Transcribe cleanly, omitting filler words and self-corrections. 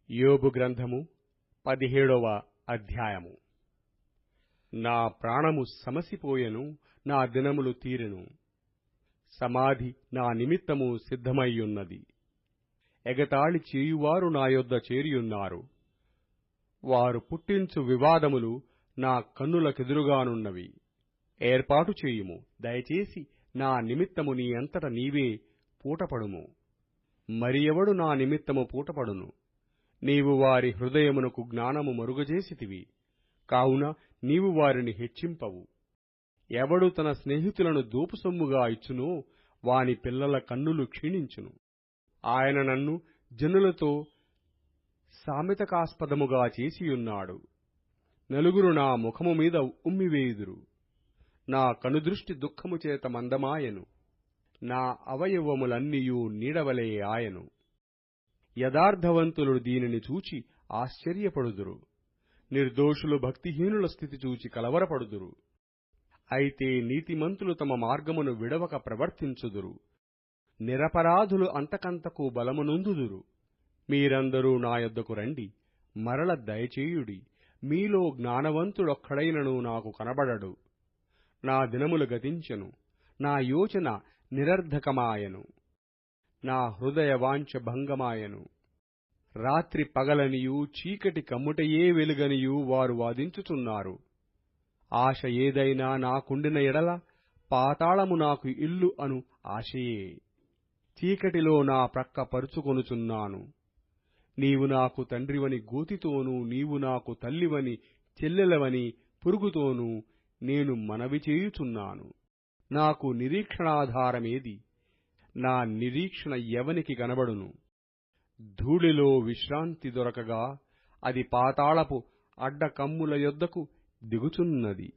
యోబు గ్రంథము 17వ అధ్యాయము. నా ప్రాణము సమసిపోయెను, నా దినములు తీరెను. సమాధి నా నిమిత్తము సిద్ధమయ్యున్నది. ఎగతాళి చేయువారు నా యొద్ద చేరియున్నారు. వారు పుట్టించు వివాదములు నా కన్నులకెదురుగానున్నవి. ఏర్పాటు చేయుము, దయచేసి నా నిమిత్తము నీ అంతట నీవే పూటపడుము. మరి ఎవడు నా నిమిత్తము పూటపడును? నీవు వారి హృదయమునకు జ్ఞానము మరుగజేసితివి, కావున నీవు వారిని హెచ్చింపవు. ఎవడు తన స్నేహితులను దోపుసొమ్ముగా ఇచ్చునో వాని పిల్లల కన్నులు క్షీణించును. ఆయన నన్ను జనులతో సామెతకాస్పదముగా చేసియున్నాడు. నలుగురు నా ముఖము మీద ఉమ్మివేయుదురు. నా కనుదృష్టి దుఃఖము చేత మందమాయెను. నా అవయవములన్నీయు నీడవలే ఆయను. యథార్థవంతులు దీనిని చూచి ఆశ్చర్యపడుదురు. నిర్దోషులు భక్తిహీనుల స్థితి చూచి కలవరపడుదురు. అయితే నీతిమంతులు తమ మార్గమును విడవక ప్రవర్తించుదురు. నిరపరాధులు అంతకంతకు బలమునొందుదురు. మీరందరూ నా యొద్దకు రండి, మరల దయచేయుడి. మీలో జ్ఞానవంతుడొక్కడైనను నాకు కనబడడు. నా దినములు గతించెను, నా యోచన నిరర్ధకమాయెను, నా హృదయ వాంఛ భంగమాయెను. రాత్రి పగలనియూ చీకటి కమ్ముటయే వెలుగనియూ వారు వాదించుచున్నారు. ఆశ ఏదైనా నాకుండిన ఎడల పాతాళము నాకు ఇల్లు అను ఆశయే. చీకటిలో నా ప్రక్క పరుచుకొనుచున్నాను. నీవు నాకు తండ్రివని గోతితోనూ, నీవు నాకు తల్లివని చెల్లెలవని పురుగుతోనూ నేను మనవి చేయుచున్నాను. నాకు నిరీక్షణాధారమేది? నా నిరీక్షణ ఎవనికి కనబడును? ధూళిలో విశ్రాంతి దొరకగా అది పాతాళపు అడ్డకమ్ముల యొద్దకు దిగుచున్నది.